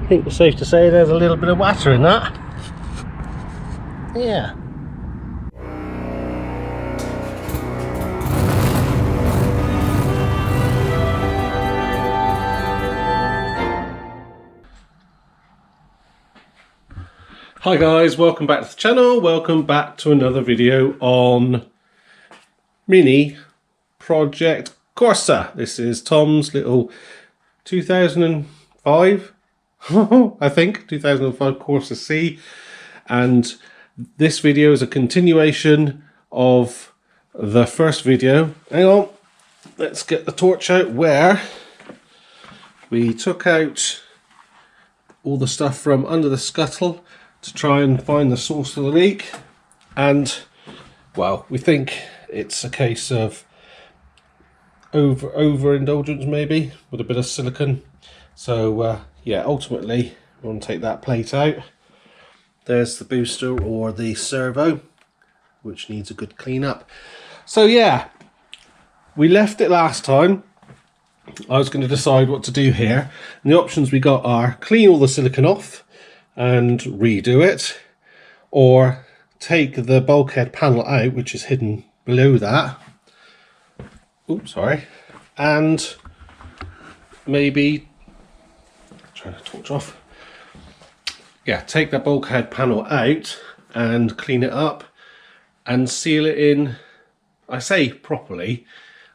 I think it's safe to say there's a little bit of water in that. Yeah. Hi guys, welcome back to the channel. Welcome back to another video on Mini Project Corsa. This is Tom's little 2005, I think, 2005 Corsa C. And this video is a continuation of the first video. Hang on, let's get the torch out, where we took out all the stuff from under the scuttle to try and find the source of the leak. And, well, we think it's a case of overindulgence maybe, with a bit of silicone. So yeah, ultimately we want to take that plate out. There's the booster or the servo, which needs a good clean up. So yeah, we left it last time. I was going to decide what to do here, and the options we got are clean all the silicone off and redo it, or take the bulkhead panel out, which is hidden below that. Oops, sorry. And maybe trying to torch off. Yeah, take that bulkhead panel out and clean it up and seal it in. I say properly.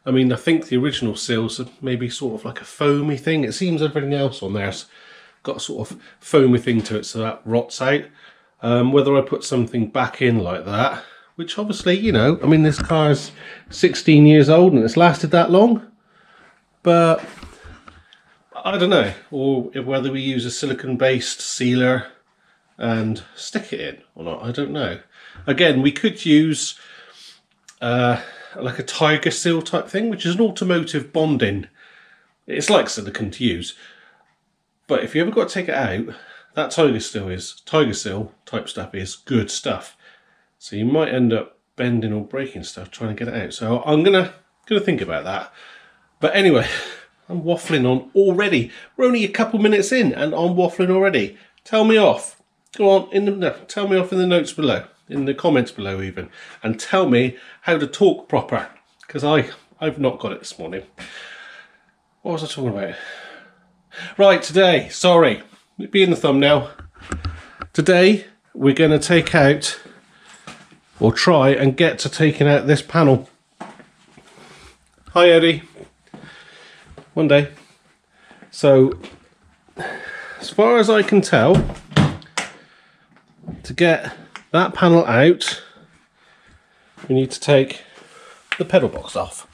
I mean, I think the original seals are maybe sort of like a foamy thing. It seems everything else on there's got a sort of foamy thing to it, so that rots out. Whether I put something back in like that, which obviously, you know, I mean, this car's 16 years old and it's lasted that long, but I don't know. Or whether we use a silicone based sealer and stick it in or not, I don't know. Again, we could use like a tiger seal type thing, which is an automotive bonding. It's like silicone to use, but if you ever got to take it out, that tiger seal type stuff is good stuff. So you might end up bending or breaking stuff trying to get it out. So I'm gonna think about that. But anyway, I'm waffling on already. We're only a couple minutes in and I'm waffling already. Tell me off. Go on, tell me off in the notes below, in the comments below even, and tell me how to talk proper, because I've not got it this morning. What was I talking about? Right, today, sorry, it'd be in the thumbnail. Today we're going to take out, or try and get to taking out this panel. Hi Eddie. One day. So, as far as I can tell, to get that panel out, we need to take the pedal box off.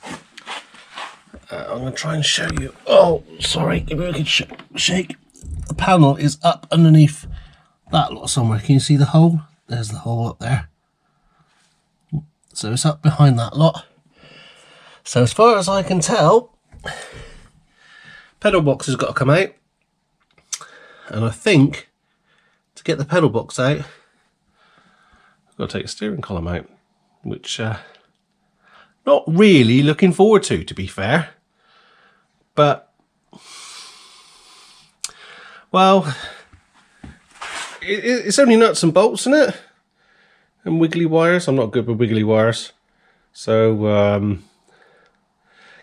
I'm going to try and show you. Oh, sorry, give me a good shake. The panel is up underneath that lot somewhere. Can you see the hole? There's the hole up there. So it's up behind that lot. So as far as I can tell, pedal box has got to come out. And I think to get the pedal box out, I've got to take a steering column out, which not really looking forward to be fair. But, well, it's only nuts and bolts, isn't it? And wiggly wires. I'm not good with wiggly wires. So,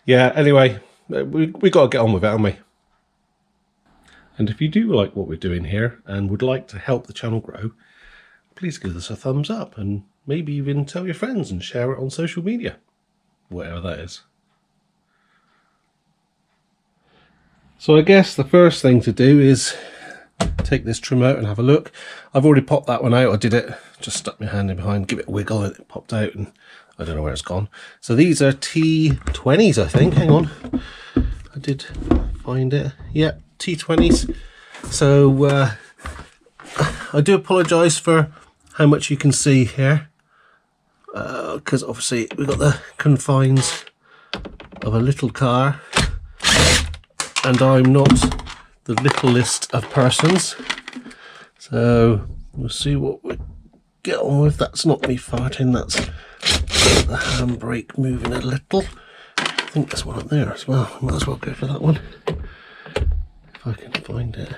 yeah, anyway, we got to get on with it, haven't we? And if you do like what we're doing here and would like to help the channel grow, please give us a thumbs up and maybe even tell your friends and share it on social media, whatever that is. So I guess the first thing to do is take this trim out and have a look. I've already popped that one out. I did it, just stuck my hand in behind, give it a wiggle, and it popped out, and I don't know where it's gone. So these are T20s, I think. Hang on, I did find it. Yeah, T20s. So I do apologise for how much you can see here, because obviously we've got the confines of a little car, and I'm not the littlest of persons. So we'll see what we get on with. That's not me farting, that's the handbrake moving a little. I think there's one up there as well. Might as well go for that one if I can find it.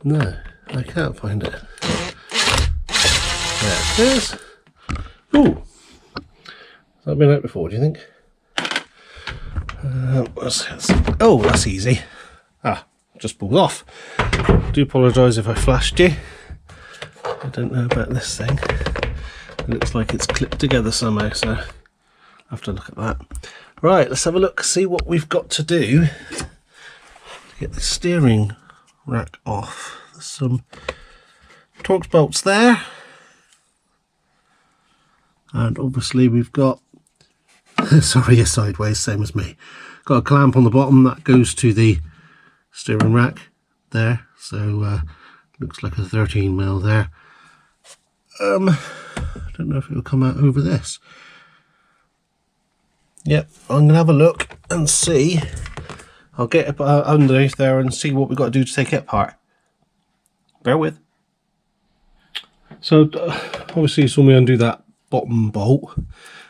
No, I can't find it. There it is. Ooh. Has that been out before, do you think? What's this? Oh, that's easy. Ah, just pulled off. Do apologise if I flashed you. I don't know about this thing. It looks like it's clipped together somehow, so I'll have to look at that. Right, let's have a look, see what we've got to do to get the steering rack off. There's some Torx bolts there. And obviously we've got, sorry, you're sideways, same as me. Got a clamp on the bottom that goes to the steering rack there. So looks like a 13mm there. I don't know if it will come out over this. Yep, I'm going to have a look and see. I'll get it underneath there and see what we've got to do to take it apart. Bear with. So obviously you saw me undo that bottom bolt,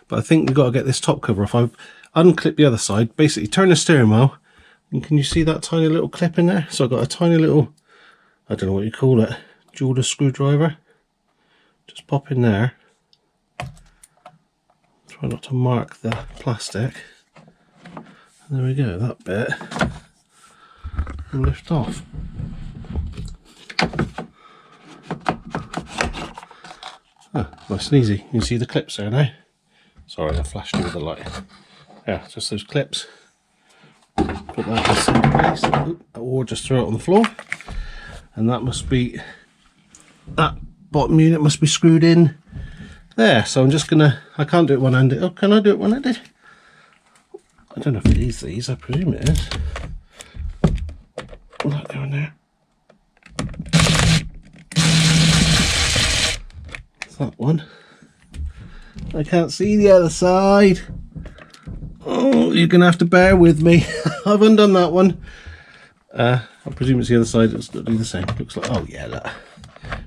but I think we've got to get this top cover off. I've unclipped the other side, basically turn the steering wheel, and can you see that tiny little clip in there? So I've got a tiny little, I don't know what you call it, jeweler screwdriver. Just pop in there. Try not to mark the plastic. And there we go, that bit will lift off. Oh, nice and easy. You can see the clips there now. Sorry, I flashed you with the light. Yeah, just those clips. Put that in the same place, or just throw it on the floor. And that must be, that bottom unit must be screwed in there. So I'm just gonna, I can't do it one-handed. Oh, can I do it one-handed? I don't know if it is these, I presume it is. Pull that down there. That's that one. I can't see the other side. Oh, you're gonna have to bear with me. I've undone that one. I presume it's the other side. It's got to do the same. Looks like, oh yeah, look.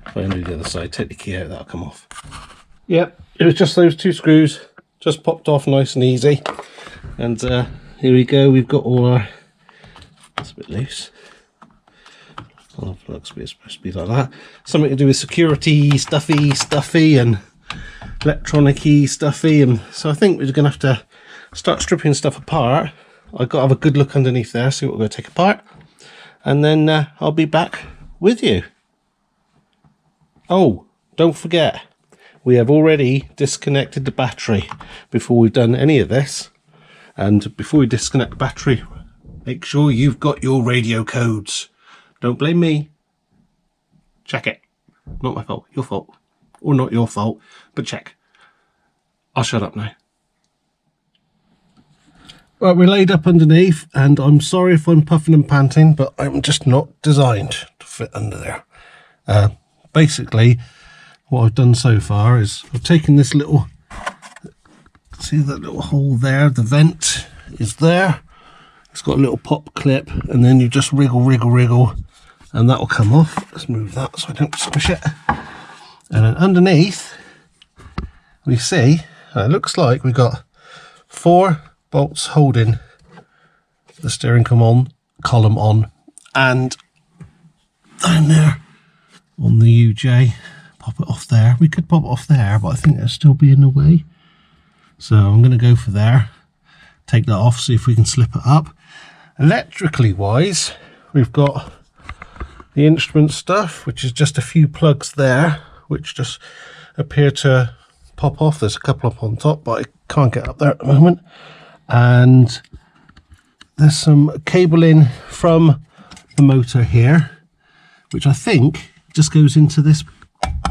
If I undo the other side, take the key out, that'll come off. Yep, it was just those two screws, just popped off nice and easy. And here we go, we've got all our, it's a bit loose. Oh, looks supposed to be like that. Something to do with security, stuffy and electronic-y stuffy. And so I think we're going to have to start stripping stuff apart. I've got to have a good look underneath there, see what we're going to take apart. And then I'll be back with you. Oh, don't forget, we have already disconnected the battery before we've done any of this. And before we disconnect the battery, make sure you've got your radio codes. Don't blame me. Check it. Not my fault, your fault. Or not your fault, but check. I'll shut up now. Right, we're laid up underneath, and I'm sorry if I'm puffing and panting, but I'm just not designed to fit under there. Basically, what I've done so far is I've taken this little, see that little hole there, the vent is there. It's got a little pop clip, and then you just wriggle, and that will come off. Let's move that so I don't squish it. And then underneath, we see, it looks like we've got 4 bolts holding the steering column on, and down there on the UJ, pop it off there. We could pop it off there, but I think it'll still be in the way. So I'm going to go for there, take that off, see if we can slip it up. Electrically wise, we've got the instrument stuff, which is just a few plugs there, which just appear to pop off. There's a couple up on top, but I can't get up there at the moment. And there's some cabling from the motor here, which I think just goes into this,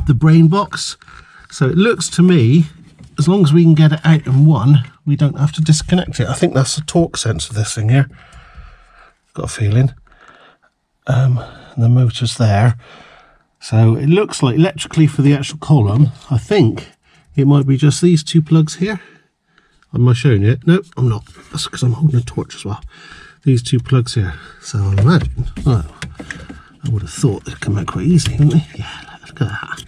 the brain box. So it looks to me, as long as we can get it out in one, we don't have to disconnect it. I think that's the torque sense of this thing here. Got a feeling. The motor's there. So it looks like electrically for the actual column, I think it might be just these 2 plugs here. Am I showing you it? No, I'm not. That's because I'm holding a torch as well. These 2 plugs here. So I imagine, well, I would have thought they'd come out quite easy, wouldn't they? Yeah, look at that.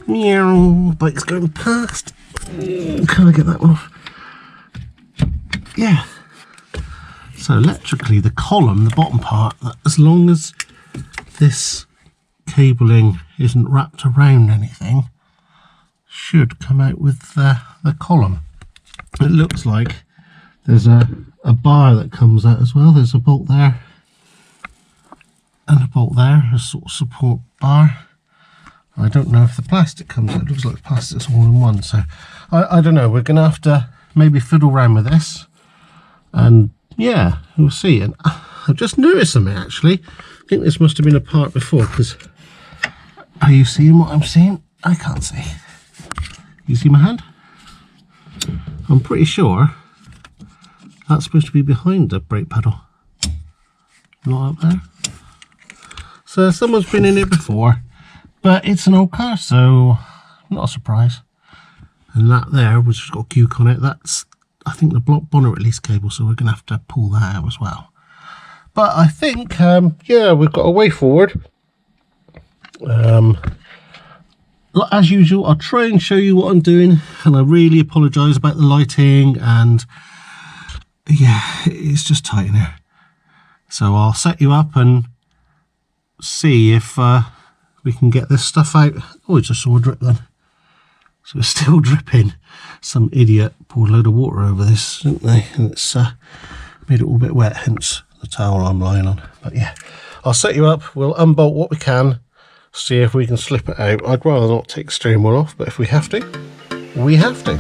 Meow, bike's going past. Can I get that one off? Yeah. So electrically, the column, the bottom part, as long as this cabling isn't wrapped around anything, should come out with the column. It looks like there's a bar that comes out as well. There's a bolt there and a bolt there, a sort of support bar. I don't know if the plastic comes out. It looks like the plastic's all in one, so I don't know. We're gonna have to maybe fiddle around with this, and yeah, we'll see. And I've just noticed something actually. I think this must have been a part before, because are you seeing what I'm seeing? I can't see. You see my hand? I'm pretty sure that's supposed to be behind the brake pedal, not up there. So someone's been in here before, but it's an old car, so not a surprise. And that there, which has got a cuke on it, that's, I think, the block bonnet release cable, so we're going to have to pull that out as well. But I think, yeah, we've got a way forward. As usual, I'll try and show you what I'm doing, and I really apologise about the lighting, and yeah, it's just tight in here. So I'll set you up and see if we can get this stuff out. Oh, I just saw a drip then. So it's still dripping. Some idiot poured a load of water over this, didn't they? And it's made it all a bit wet, hence the towel I'm lying on. But yeah, I'll set you up. We'll unbolt what we can, see if we can slip it out. I'd rather not take the steering wheel off, but if we have to, we have to.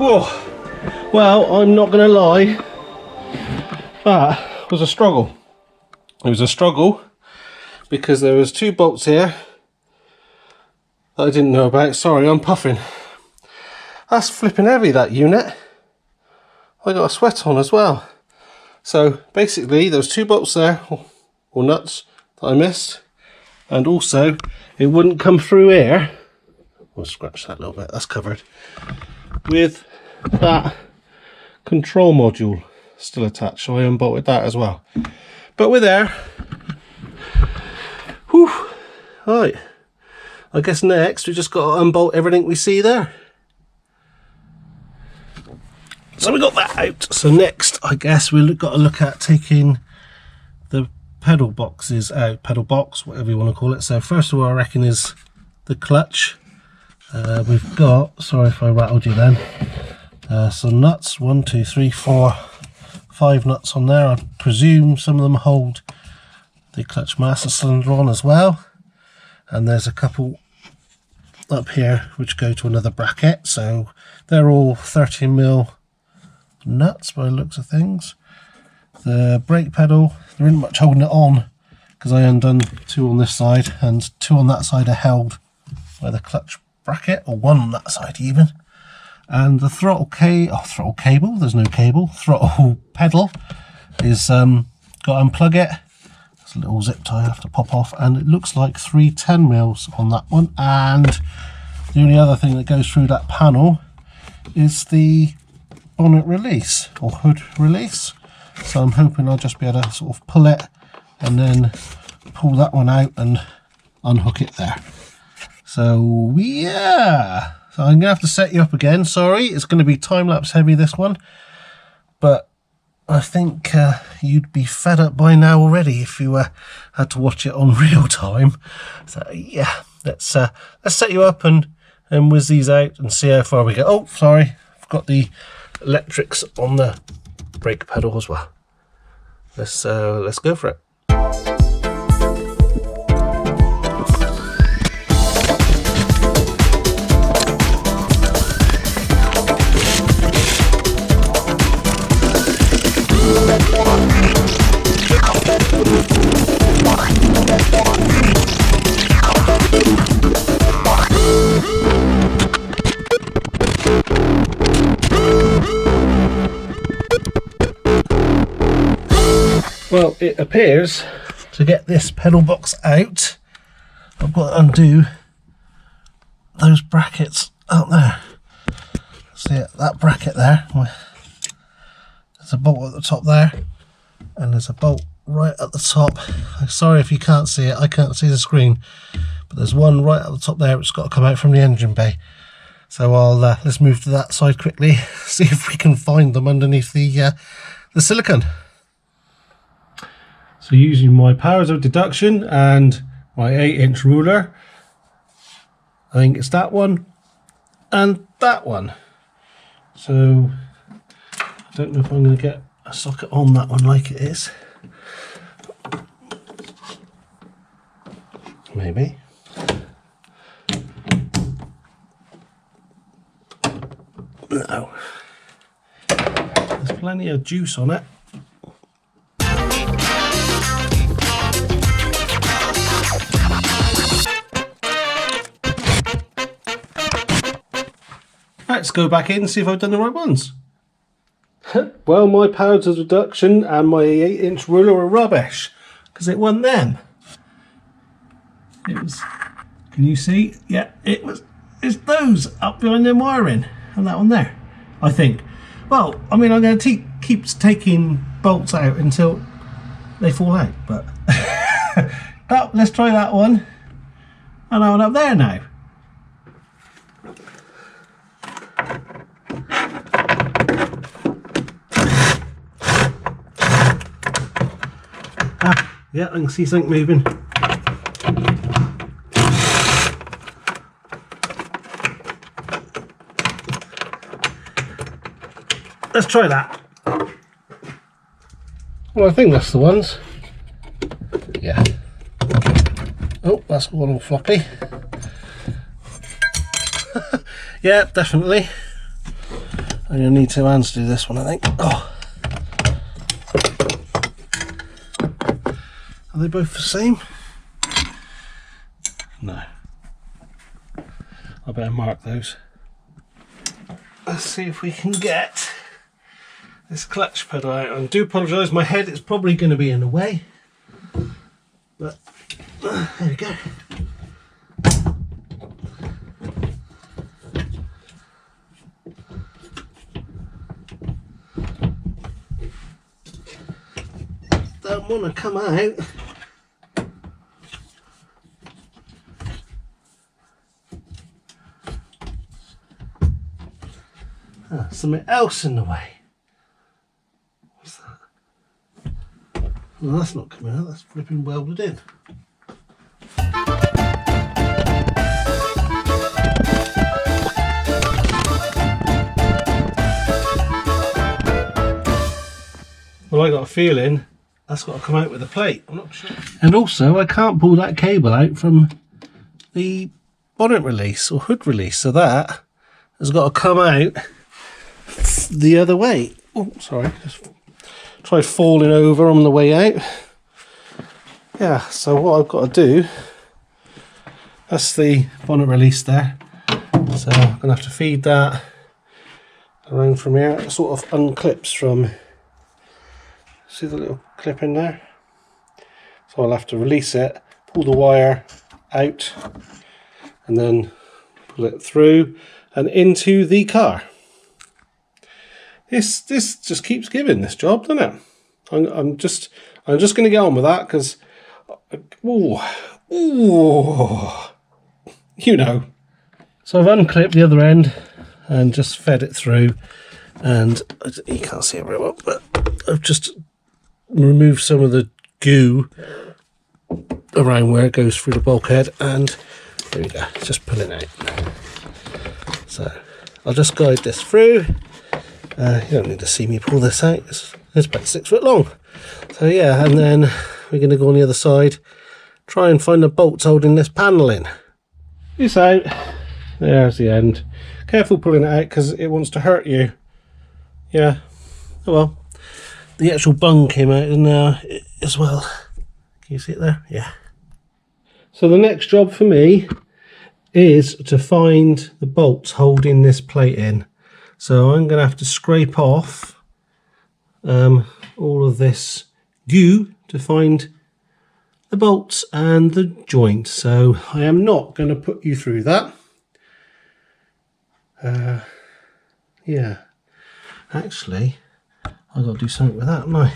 Whoa. Well, I'm not going to lie, that was a struggle. It was a struggle because there was 2 bolts here that I didn't know about. Sorry, I'm puffing. That's flipping heavy, that unit. I got a sweat on as well. So basically there was 2 bolts there, or nuts, that I missed, and also it wouldn't come through here. We'll scratch that a little bit, that's covered, with that control module still attached, so I unbolted that as well. But we're there. Whew. Right, I guess next we just got to unbolt everything we see there. So we got that out. So next, I guess we've got to look at taking the pedal boxes out, pedal box, whatever you want to call it. So first of all, I reckon is the clutch. We've got, sorry if I rattled you then, some nuts, 1, 2, 3, 4, 5 nuts on there. I presume some of them hold the clutch master cylinder on as well. And there's a couple up here which go to another bracket. So they're all 13mm nuts by the looks of things. The brake pedal, there isn't much holding it on because I undone 2 on this side and 2 on that side are held by the clutch bracket, or 1 on that side even. And the throttle cable, there's no cable, throttle pedal is got to unplug it. There's a little zip tie I have to pop off, and it looks like 310 mils on that one. And the only other thing that goes through that panel is the bonnet release or hood release. So I'm hoping I'll just be able to sort of pull it and then pull that one out and unhook it there. So yeah, so I'm gonna have to set you up again. Sorry, it's going to be time-lapse heavy, this one, but I think you'd be fed up by now already if you had to watch it on real time. So yeah, let's set you up and whiz these out and see how far we go. Oh, sorry, I've got the electrics on the brake pedal as well. Let's go for it. Well, it appears to get this pedal box out, I've got to undo those brackets up there. See it, that bracket there. There's a bolt at the top there, and there's a bolt right at the top. I'm sorry if you can't see it, I can't see the screen, but there's one right at the top there which has got to come out from the engine bay. So I'll let's move to that side quickly, see if we can find them underneath the silicone. So using my powers of deduction and my 8-inch ruler, I think it's that one and that one. So I don't know if I'm going to get a socket on that one like it is. Maybe. No. There's plenty of juice on it. Let's go back in and see if I've done the right ones. Well, my powers of deduction and my 8-inch ruler were rubbish because it wasn't them. It was, can you see? Yeah, it's those up behind them wiring and that one there, I think. Well, I mean, I'm going to keep taking bolts out until they fall out, but let's try that one and that one up there now. Yeah, I can see something moving. Let's try that. Well, I think that's the ones. Yeah. Oh, that's one all floppy. Yeah, definitely. I'm going to need 2 hands to do this one, I think. Oh. Are they both the same? No. I better mark those. Let's see if we can get this clutch pedal out. I do apologise, my head is probably going to be in the way. But there we go. Don't want to come out. Something else in the way. What's that? Well, that's not coming out, that's flipping welded in. Well, I got a feeling that's got to come out with a plate, I'm not sure. And also, I can't pull that cable out from the bonnet release or hood release, so that has got to come out the other way. Oh, sorry, just tried falling over on the way out. Yeah, so what I've got to do, that's the bonnet release there. So I'm going to have to feed that around from here. It sort of unclips from, see the little clip in there? So I'll have to release it, pull the wire out, and then pull it through and into the car. This just keeps giving, this job, doesn't it? I'm just going to get on with that because, you know. So I've unclipped the other end and just fed it through, and you can't see it very well, but I've just removed some of the goo around where it goes through the bulkhead, and there we go, just pulling out. So I'll just guide this through. You don't need to see me pull this out, it's about 6 foot long. So yeah, and then we're going to go on the other side, try and find the bolts holding this panel in. This out, there's the end. Careful pulling it out because it wants to hurt you. Yeah, oh well. The actual bung came out now as well. Can you see it there? Yeah. So the next job for me is to find the bolts holding this plate in. So I'm going to have to scrape off all of this goo to find the bolts and the joint. So I am not going to put you through that. Yeah, actually I've got to do something with that, haven't I?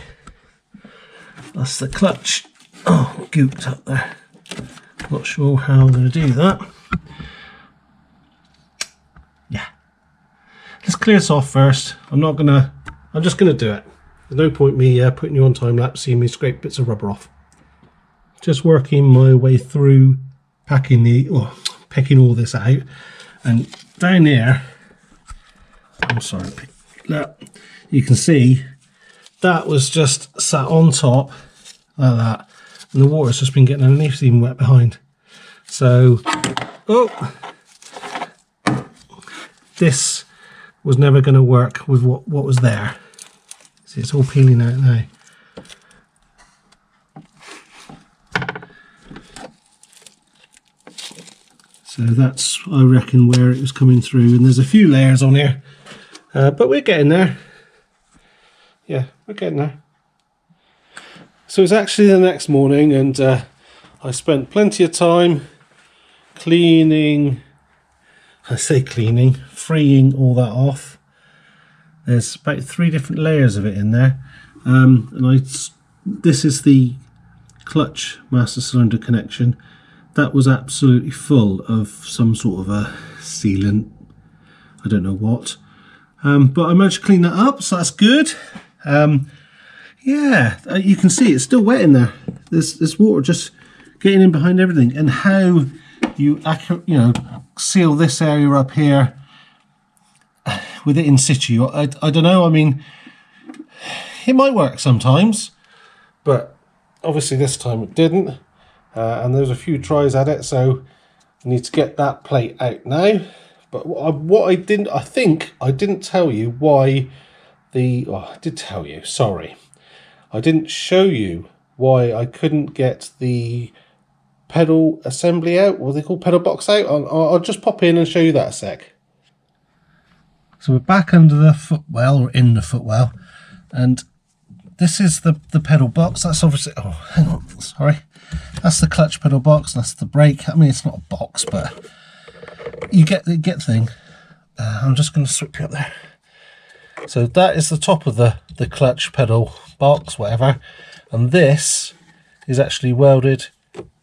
That's the clutch. Oh, gooped up there. Not sure how I'm going to do that. Yeah. Let's clear this off first. I'm just going to do it. There's no point me putting you on time lapse seeing me scrape bits of rubber off. Just working my way through picking all this out. And down here, I'm sorry, look, you can see that was just sat on top like that. And the water's just been getting underneath, it's even wet behind. So, this was never going to work with what was there. See, it's all peeling out now. So that's, I reckon, where it was coming through. And there's a few layers on here, but we're getting there. Yeah, we're getting there. So it's actually the next morning, and I spent plenty of time cleaning, freeing all that off. There's about 3 different layers of it in there. This is the clutch master cylinder connection. That was absolutely full of some sort of a sealant, I don't know what. But I managed to clean that up, so that's good. Yeah, you can see it's still wet in there. There's water just getting in behind everything. And how you seal this area up here with it in situ, I don't know. I mean, it might work sometimes, but obviously this time it didn't. And there's a few tries at it, so I need to get that plate out now. But I think I didn't tell you why I did tell you, sorry. I didn't show you why I couldn't get the pedal assembly out, what they call pedal box out. I'll just pop in and show you that a sec. So we're back under the footwell, or in the footwell, and this is the pedal box. That's obviously, oh, hang on, sorry. That's the clutch pedal box, that's the brake. I mean, it's not a box, but you get the thing. I'm just going to swip you up there. So that is the top of the clutch pedal box, whatever. And this is actually welded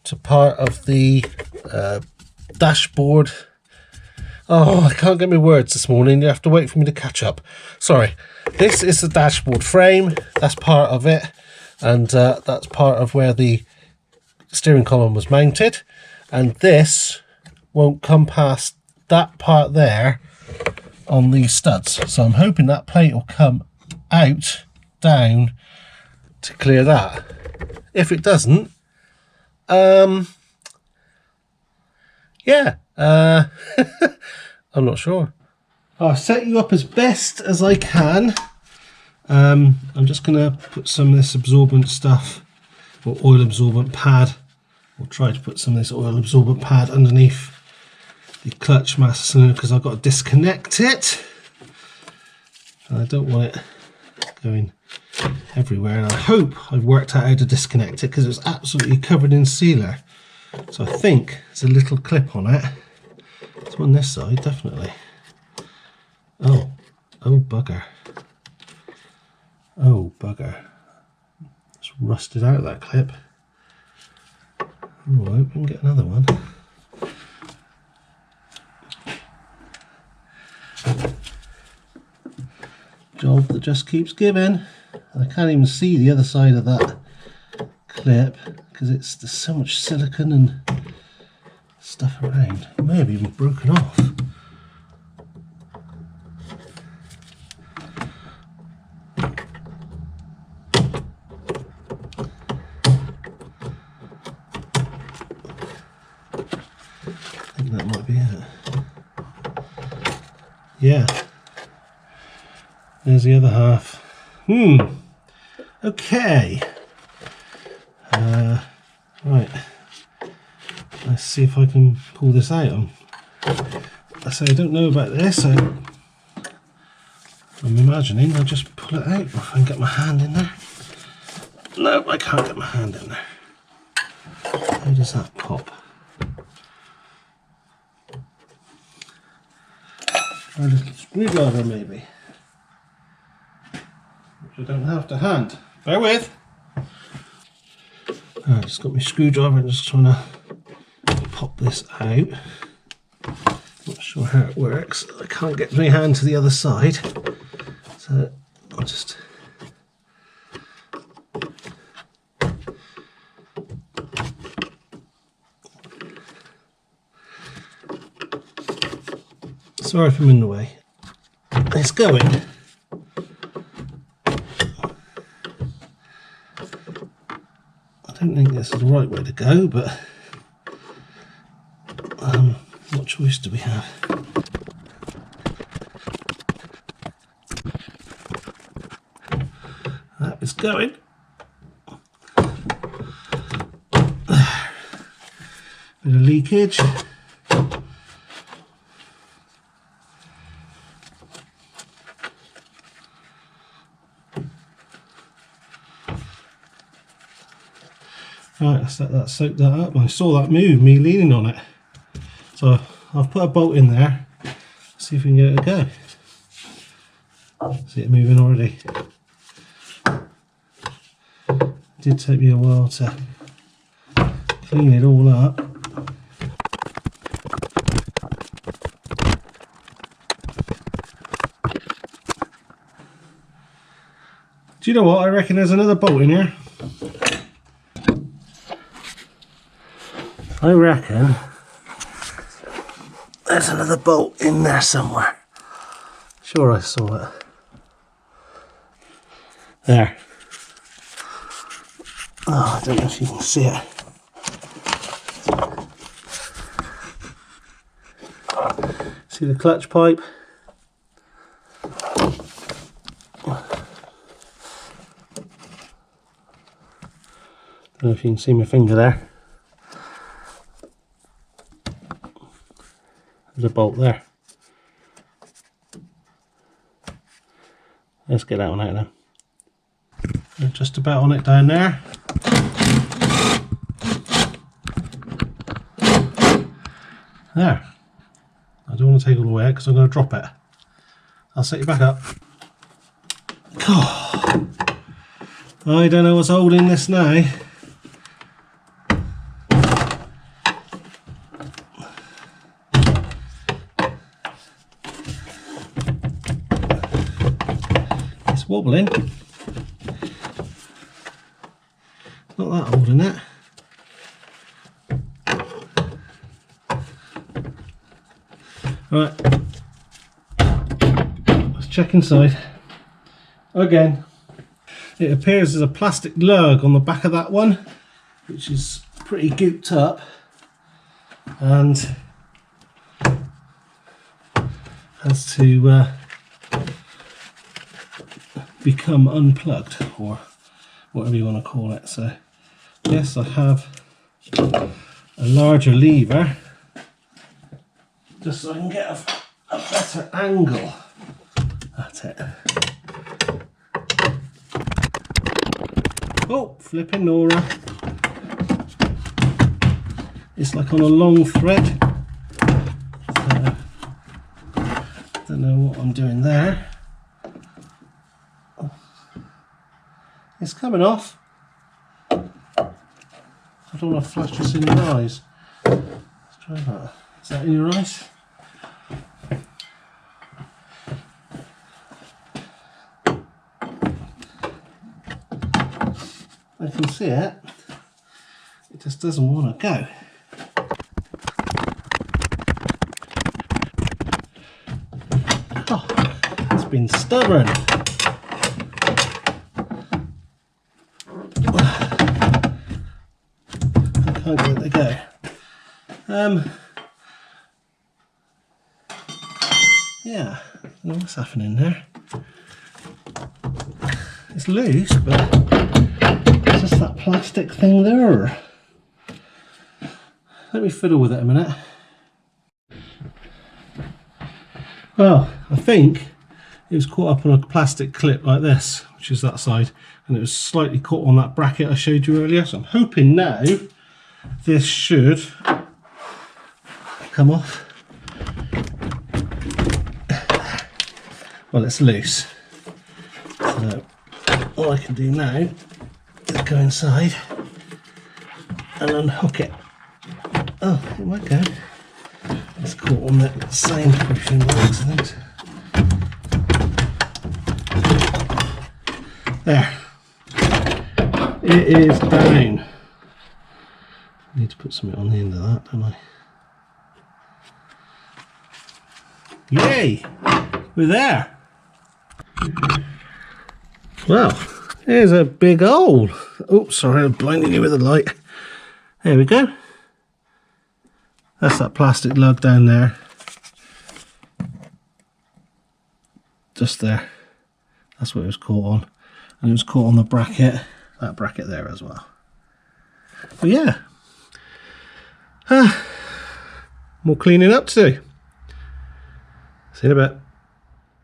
to part of the dashboard. Oh, I can't get my words this morning. You have to wait for me to catch up. Sorry. This is the dashboard frame. That's part of it. And that's part of where the steering column was mounted. And this won't come past that part there on these studs. So I'm hoping that plate will come out, down, to clear that. If it doesn't, yeah, I'm not sure. I'll set you up as best as I can. I'm just going to put some of this absorbent stuff, or oil absorbent pad. We'll try to put some of this oil absorbent pad underneath the clutch master cylinder because I've got to disconnect it. I don't want it going everywhere, and I hope I've worked out how to disconnect it because it's absolutely covered in sealer. So I think there's a little clip on it. It's on this side, definitely. Oh bugger. Oh bugger. It's rusted out, that clip. Oh, I hope we can get another one. Job that just keeps giving. I can't even see the other side of that clip because there's so much silicone and stuff around. It may have even broken off. I think that might be it. Yeah. There's the other half. Okay. Right. Let's see if I can pull this out. I say I don't know about this. So I'm imagining I'll just pull it out if I can get my hand in there. No, I can't get my hand in there. How does that pop? A little screwdriver maybe. Which I don't have to hand. Bear with. I just got my screwdriver and just trying to pop this out. Not sure how it works. I can't get my hand to the other side. So I'll just... Sorry if I'm in the way. It's going. I don't think this is the right way to go, but what choice do we have? That is going. Bit of leakage. Right, let's let that soak that up. I saw that move, me leaning on it. So I've put a bolt in there. See if we can get it to go. See it moving already. It did take me a while to clean it all up. Do you know what? I reckon there's another bolt in here. I reckon there's another bolt in there somewhere. Sure, I saw it. There. Oh, I don't know if you can see it. See the clutch pipe? Don't know if you can see my finger there. There's a bolt there. Let's get that one out now. We're just about on it down there. There. I don't want to take it all the way out because I'm going to drop it. I'll set you back up. God. I don't know what's holding this now. Wobbling. Not that holding it. Right. Let's check inside. Again. It appears there's a plastic lug on the back of that one, which is pretty gooped up and has to become unplugged, or whatever you want to call it. So yes, I have a larger lever just so I can get a better angle at it. Oh, flipping Nora. It's like on a long thread. So, don't know what I'm doing there. Oh. It's coming off. I don't want to flash this in your eyes. Let's try that. Is that in your eyes? I can see it. It just doesn't want to go. Oh, it's been stubborn. I can't get it to go. Yeah, I don't know what's happening there. It's loose, but it's just that plastic thing there. Let me fiddle with it a minute. Well, I think it was caught up on a plastic clip like this, which is that side, and it was slightly caught on that bracket I showed you earlier. So I'm hoping now this should come off. Well, it's loose. So all I can do now is go inside and unhook it. Oh, it might go. It's caught on the same proofing by accident. There. It is down. I need to put something on the end of that, don't I? Yay! We're there. Well, here's a big hole. Oh, sorry, I'm blinding you with the light. There we go. That's that plastic lug down there. Just there. That's what it was caught on. And it was caught on the bracket, that bracket there as well. But yeah. More cleaning up to do. See you in a bit.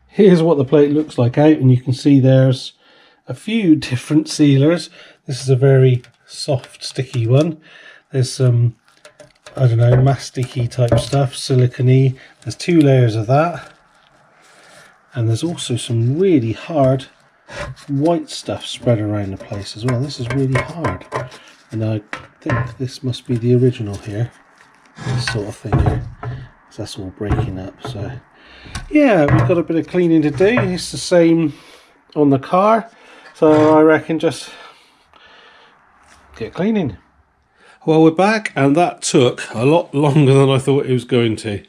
Here's what the plate looks like out, and you can see there's a few different sealers. This is a very soft, sticky one. There's some, I don't know, masticky type stuff, silicone-y. There's 2 layers of that. And there's also some really hard white stuff spread around the place as well. This is really hard. And I think this must be the original here. This sort of thing here. So that's all breaking up. So yeah, we've got a bit of cleaning to do. It's the same on the car. So I reckon just get cleaning. Well, we're back, and that took a lot longer than I thought it was going to.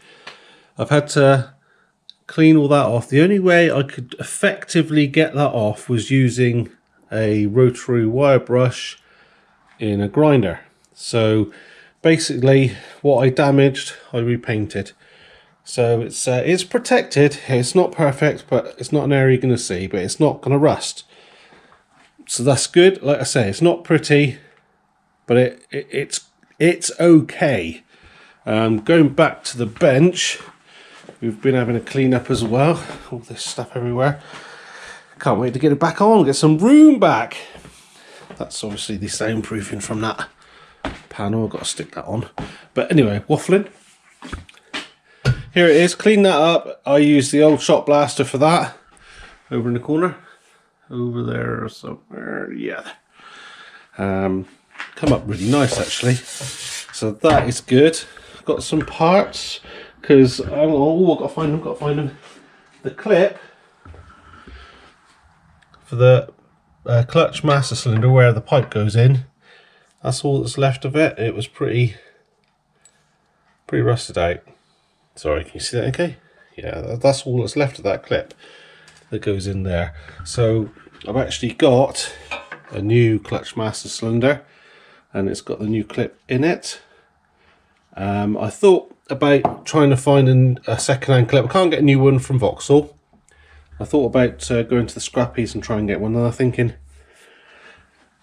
I've had to clean all that off. The only way I could effectively get that off was using a rotary wire brush in a grinder. So basically what I damaged, I repainted. So it's protected. It's not perfect, but it's not an area you're going to see, but it's not going to rust. So that's good. Like I say, it's not pretty, but it's okay. Going back to the bench, we've been having a clean up as well. All this stuff everywhere. Can't wait to get it back on, get some room back. That's obviously the soundproofing from that panel. I've got to stick that on. But anyway, waffling. Here it is, clean that up. I used the old shot blaster for that. Over in the corner. Over there somewhere, yeah. Come up really nice actually. So that is good. Got some parts, because oh, I've got to find them. The clip for the clutch master cylinder where the pipe goes in. That's all that's left of it. It was pretty rusted out. Sorry, can you see that okay? Yeah, that's all that's left of that clip that goes in there. So I've actually got a new clutch master cylinder, and it's got the new clip in it. I thought about trying to find a second-hand clip. I can't get a new one from Vauxhall. I thought about going to the scrappies and try and get one, and I'm thinking,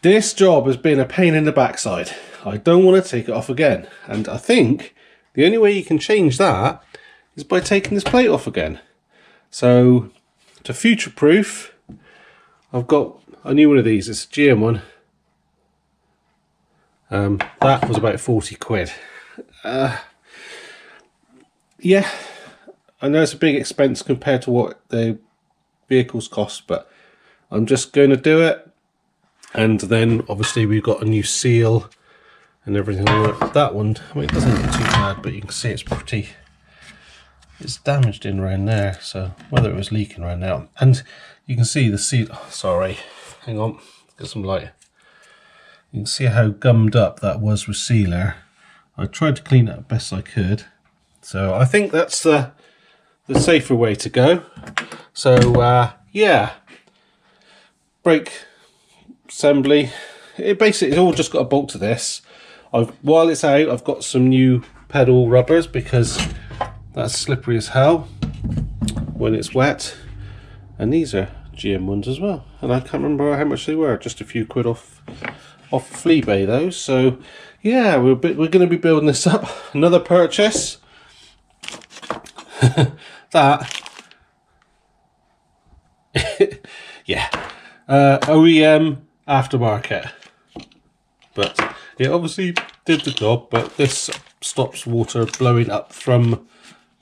this job has been a pain in the backside. I don't want to take it off again. And I think the only way you can change that is by taking this plate off again. So to future-proof, I've got a new one of these. It's a GM one. That was about 40 quid. Yeah, I know it's a big expense compared to what the vehicles cost, but I'm just going to do it. And then obviously we've got a new seal and everything like that one. I mean, it doesn't look too bad, but you can see it's damaged in around there, so whether it was leaking around now. And you can see the seal, sorry, hang on, get some light. You can see how gummed up that was with sealer. I tried to clean it best I could. So I think that's the safer way to go. So yeah, brake assembly. It basically, it's all just got a bolt to this. While it's out, I've got some new pedal rubbers because that's slippery as hell when it's wet. And these are GM ones as well. And I can't remember how much they were. Just a few quid off Fleabay those. So yeah, we're going to be building this up. Another purchase. That. Yeah. OEM aftermarket. But it obviously did the job, but this stops water blowing up from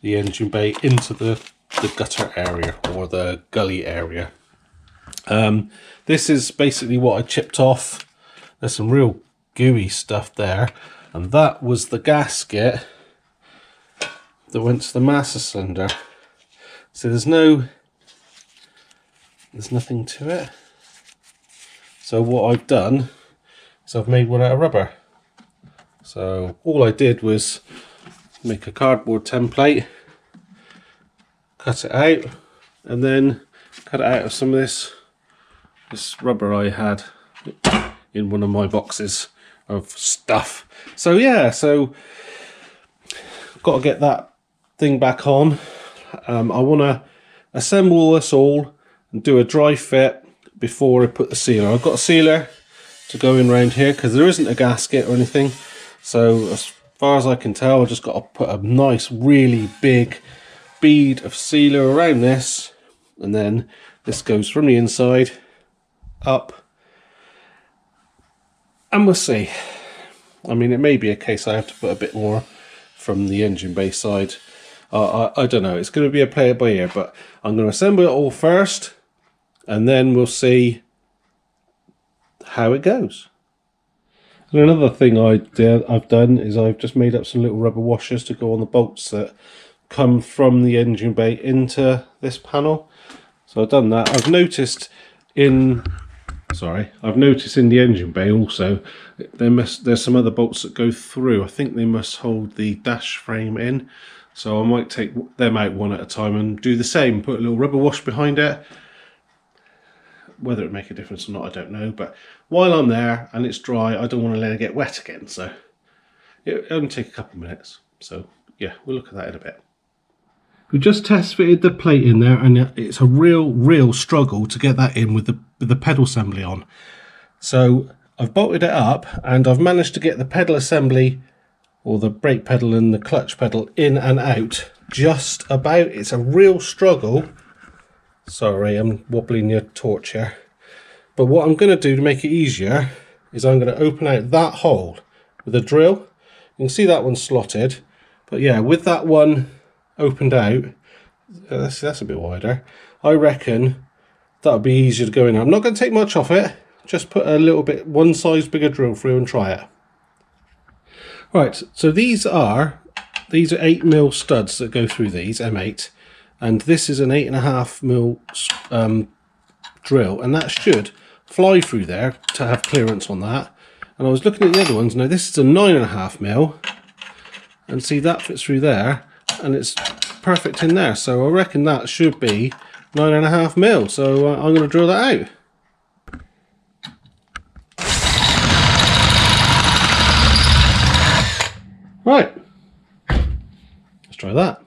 the engine bay into the gutter area or the gully area. This is basically what I chipped off. There's some real gooey stuff there, and that was the gasket that went to the master cylinder. So there's nothing to it. So what I've done is I've made one out of rubber. So all I did was make a cardboard template, cut it out, and then cut it out of some of this rubber I had in one of my boxes of stuff. So yeah, so got to get that thing back on. I want to assemble this all and do a dry fit before I put the sealer. I've got a sealer to go in around here because there isn't a gasket or anything. So as far as I can tell, I've just got to put a nice, really big bead of sealer around this, and then this goes from the inside up, and we'll see. I mean, it may be a case I have to put a bit more from the engine bay side. I don't know. It's going to be a play it by ear, but I'm going to assemble it all first, and then we'll see how it goes. And another thing I've done is I've just made up some little rubber washers to go on the bolts that come from the engine bay into this panel. So I've done that. I've noticed in the engine bay also there's some other bolts that go through. I think they must hold the dash frame in. So I might take them out one at a time and do the same. Put a little rubber wash behind it. Whether it make a difference or not, I don't know. But while I'm there and it's dry, I don't want to let it get wet again. So it'll only take a couple of minutes. So yeah, we'll look at that in a bit. We just test fitted the plate in there, and it's a real struggle to get that in with the pedal assembly on. So I've bolted it up, and I've managed to get the pedal assembly, or the brake pedal and the clutch pedal, in and out just about. It's a real struggle. Sorry, I'm wobbling your torch here. But what I'm going to do to make it easier is I'm going to open out that hole with a drill. You can see that one's slotted, but yeah, with that one opened out, that's a bit wider. I reckon that would be easier to go in. I'm not going to take much off it. Just put a little bit, one size bigger drill through and try it. Right, so these are 8mm studs that go through these, M8, and this is an 8.5mm drill, and that should fly through there to have clearance on that. And I was looking at the other ones. Now this is a 9.5mm, and see that fits through there, and it's perfect in there. So I reckon that should be 9.5mm. So I'm going to drill that out. Right, let's try that.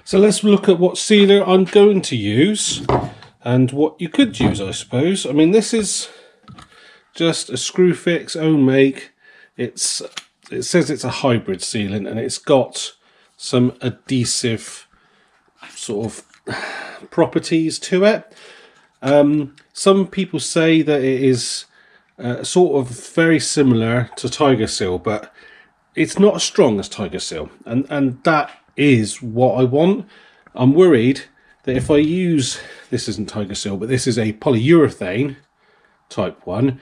So let's look at what sealer I'm going to use and what you could use, I suppose. I mean, this is just a Screwfix own make. It says it's a hybrid sealant, and it's got some adhesive sort of properties to it. Some people say that it is sort of very similar to Tiger Seal, but it's not as strong as Tiger Seal, and that is what I want. I'm worried that if I use, this isn't Tiger Seal, but this is a polyurethane type one,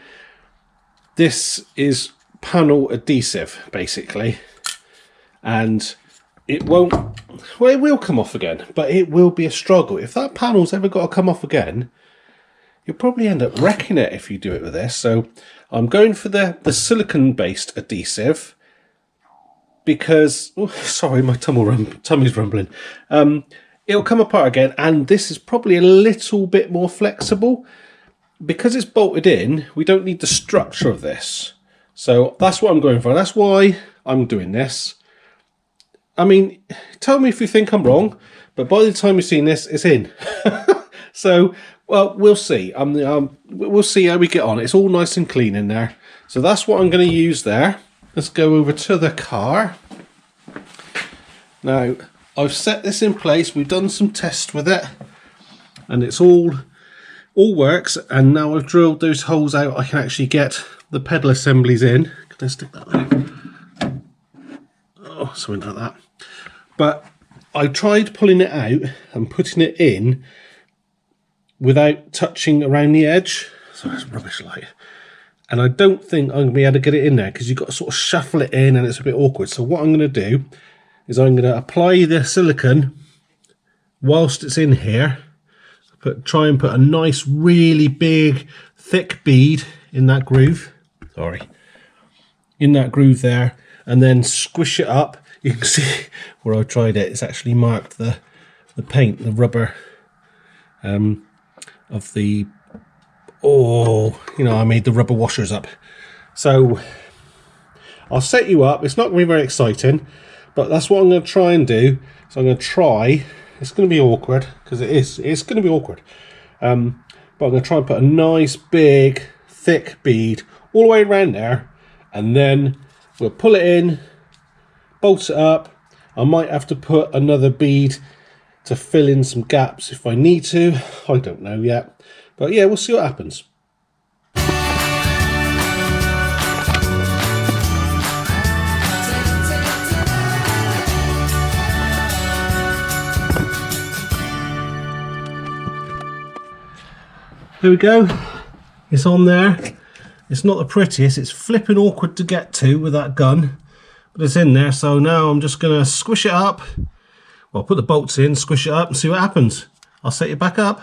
this is panel adhesive basically, and it won't, well, it will come off again, but it will be a struggle. If that panel's ever got to come off again, you'll probably end up wrecking it if you do it with this. So I'm going for the silicone based adhesive, because, oh, sorry, my tummy's rumbling. It'll come apart again, and this is probably a little bit more flexible. Because it's bolted in, we don't need the structure of this. So that's what I'm going for. That's why I'm doing this. I mean, tell me if you think I'm wrong, but by the time you've seen this, it's in. So, well, we'll see. We'll see how we get on. It's all nice and clean in there. So that's what I'm going to use there. Let's go over to the car. Now, I've set this in place. We've done some tests with it, and it's all works. And now I've drilled those holes out, I can actually get the pedal assemblies in. Can I stick that there? Oh, something like that. But I tried pulling it out and putting it in without touching around the edge. So it's rubbish light. And I don't think I'm going to be able to get it in there, because you've got to sort of shuffle it in and it's a bit awkward. So what I'm going to do is I'm going to apply the silicone whilst it's in here. Try and put a nice, really big, thick bead in that groove. Sorry. In that groove there. And then squish it up. You can see where I tried it. It's actually marked the paint, the rubber of the... Oh, you know, I made the rubber washers up. So I'll set you up. It's not going to be very exciting, but that's what I'm going to try and do. So I'm going to try. It's going to be awkward, because it is. It's going to be awkward. But I'm going to try and put a nice, big, thick bead all the way around there, and then we'll pull it in, bolt it up. I might have to put another bead to fill in some gaps if I need to. I don't know yet. But yeah, we'll see what happens. There we go. It's on there. It's not the prettiest. It's flipping awkward to get to with that gun. But it's in there. So now I'm just going to squish it up. Well, put the bolts in, squish it up and see what happens. I'll set it back up.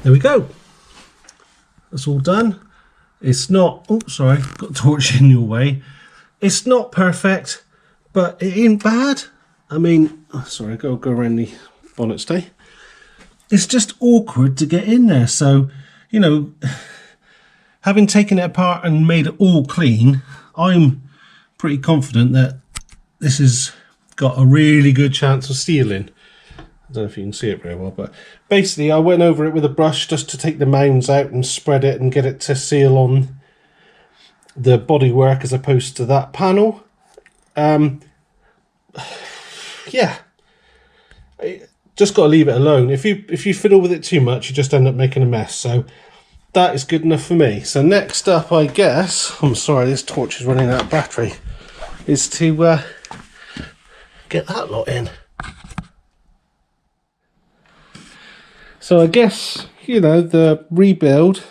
There we go. That's all done. It's not, oh sorry, got the torch in your way. It's not perfect, but it ain't bad. I mean, oh, sorry, go around the bonnet stay. It's just awkward to get in there. So, you know, having taken it apart and made it all clean, I'm pretty confident that this has got a really good chance of sealing. I don't know if you can see it very well, but basically I went over it with a brush just to take the mounds out and spread it and get it to seal on the bodywork as opposed to that panel. Yeah, just got to leave it alone. If you fiddle with it too much, you just end up making a mess. So that is good enough for me. So next up, I guess, I'm sorry, this torch is running out of battery, is to get that lot in. So I guess, you know, the rebuild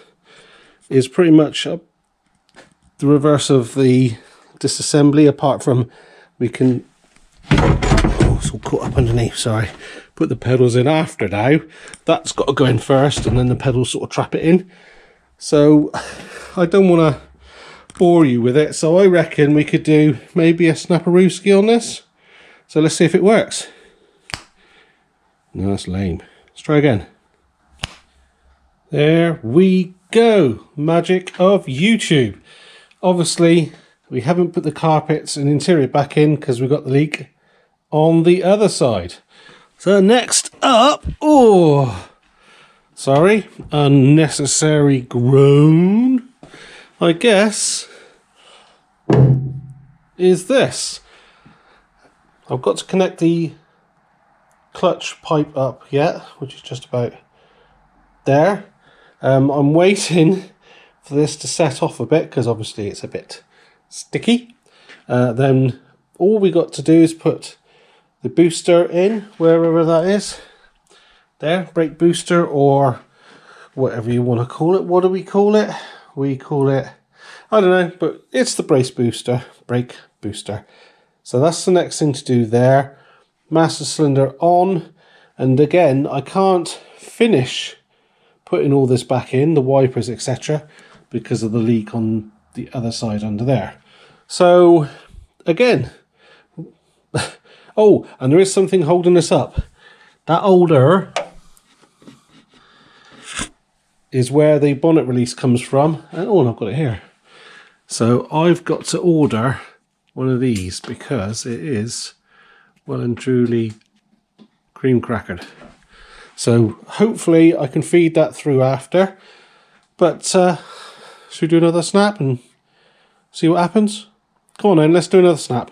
is pretty much the reverse of the disassembly, apart from we can, oh, it's all caught up underneath, sorry, put the pedals in after now. That's got to go in first, and then the pedals sort of trap it in. So I don't want to bore you with it, so I reckon we could do maybe a snapperooski on this. So let's see if it works. No, that's lame. Let's try again. There we go. Magic of YouTube. Obviously, we haven't put the carpets and interior back in because we've got the leak on the other side. So next up, sorry, unnecessary groan, I guess, is this. I've got to connect the clutch pipe up yet, which is just about there. I'm waiting for this to set off a bit because obviously it's a bit sticky. Then all we got to do is put the booster in, wherever that is. There, brake booster, or whatever you want to call it. What do we call it? We call it, I don't know, but it's the brake booster. So that's the next thing to do there. Master cylinder on, and again, I can't finish putting all this back in, the wipers, etc., because of the leak on the other side under there. So again, oh, and there is something holding this up. That holder is where the bonnet release comes from. And oh, and I've got it here. So I've got to order one of these because it is well and truly cream crackered. So hopefully I can feed that through after. But should we do another snap and see what happens? Come on then, let's do another snap.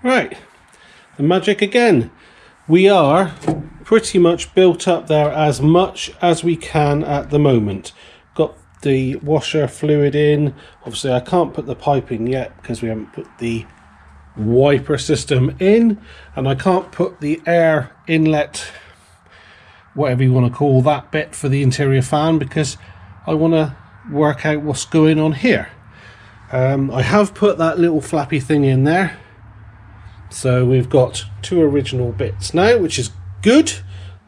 Right, the magic again. We are pretty much built up there as much as we can at the moment. Got the washer fluid in. Obviously I can't put the piping yet because we haven't put the wiper system in, and I can't put the air inlet, whatever you want to call that bit, for the interior fan because I want to work out what's going on here. I have put that little flappy thing in there, so we've got two original bits now, which is good.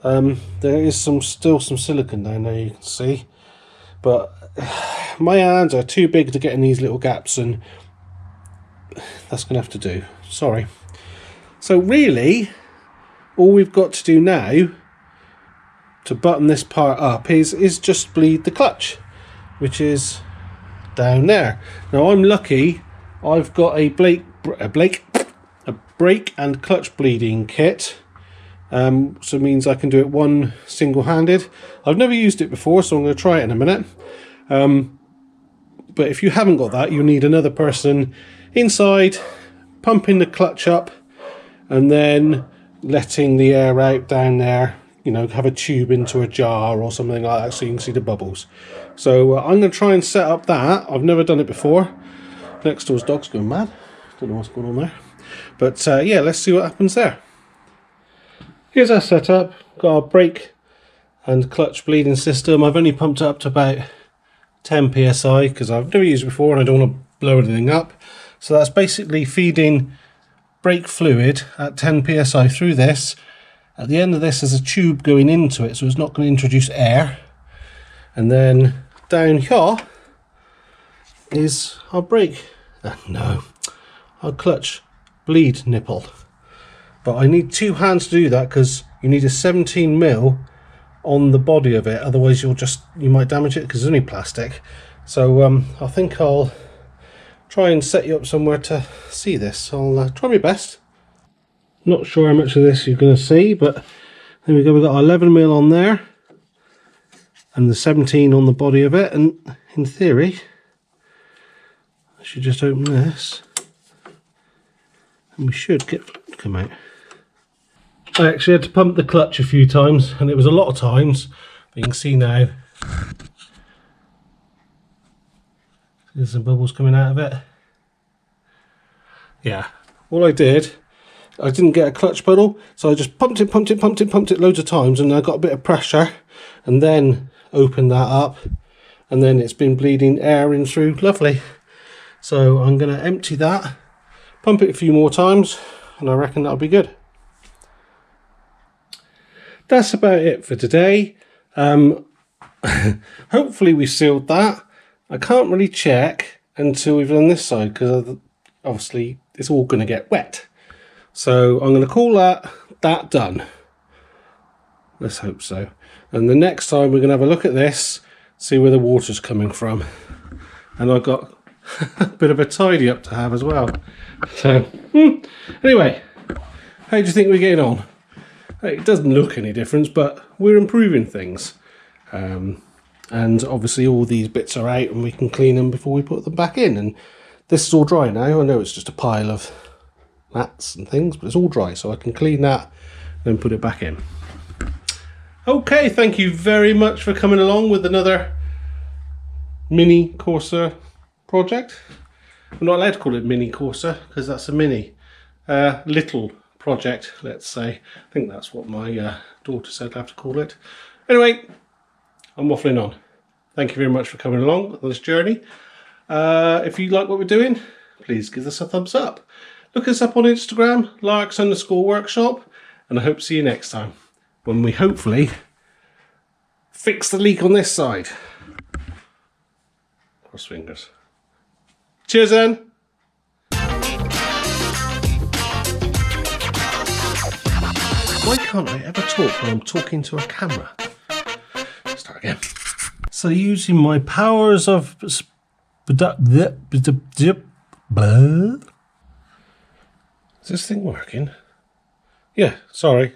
There is still some silicone down there, you can see, but my hands are too big to get in these little gaps, and that's gonna have to do. Sorry. So really all we've got to do now to button this part up is just bleed the clutch, which is down there. Now I'm lucky, I've got a brake and clutch bleeding kit, so it means I can do it one single-handed. I've never used it before, so I'm going to try it in a minute. But if you haven't got that, you'll need another person inside pumping the clutch up and then letting the air out down there. You know, have a tube into a jar or something like that so you can see the bubbles. So I'm going to try and set up that. I've never done it before. Next door's dog's going mad. Don't know what's going on there. But yeah, let's see what happens there. Here's our setup. Got our brake and clutch bleeding system. I've only pumped it up to about 10 psi because I've never used it before and I don't want to blow anything up. So that's basically feeding brake fluid at 10 psi through this. At the end of this, there's a tube going into it, so it's not going to introduce air. And then down here is our brake, our clutch bleed nipple. But I need two hands to do that because you need a 17mm on the body of it, otherwise you might damage it because it's only plastic. So I think I'll try and set you up somewhere to see this. I'll try my best. Not sure how much of this you're going to see, but there we go. We've got our 11mm on there and the 17 on the body of it, and in theory I should just open this and we should get fluid to come out. I actually had to pump the clutch a few times, and it was a lot of times, but you can see now there's some bubbles coming out of it. Yeah, all I did, I didn't get a clutch puddle, so I just pumped it loads of times, and I got a bit of pressure and then opened that up, and then it's been bleeding air in through. Lovely. So I'm going to empty that, pump it a few more times, and I reckon that'll be good. That's about it for today. Hopefully we sealed that. I can't really check until we've done this side because obviously it's all going to get wet. So I'm going to call that done. Let's hope so. And the next time we're going to have a look at this, see where the water's coming from. And I've got a bit of a tidy up to have as well. So, anyway, how do you think we're getting on? It doesn't look any difference, but we're improving things. And obviously all these bits are out and we can clean them before we put them back in. And this is all dry now. I know it's just a pile of mats and things, but it's all dry, so I can clean that and then put it back in. Okay, thank you very much for coming along with another mini Corsa project. I'm not allowed to call it mini Corsa because that's a mini. Little project, let's say. I think that's what my daughter said I have to call it. Anyway, I'm waffling on. Thank you very much for coming along on this journey. If you like what we're doing, please give us a thumbs up. Look us up on Instagram, larks_workshop, and I hope to see you next time when we hopefully fix the leak on this side. Cross fingers. Cheers then. Why can't I ever talk when I'm talking to a camera? Start again. So using my powers of... Is this thing working? Yeah, sorry.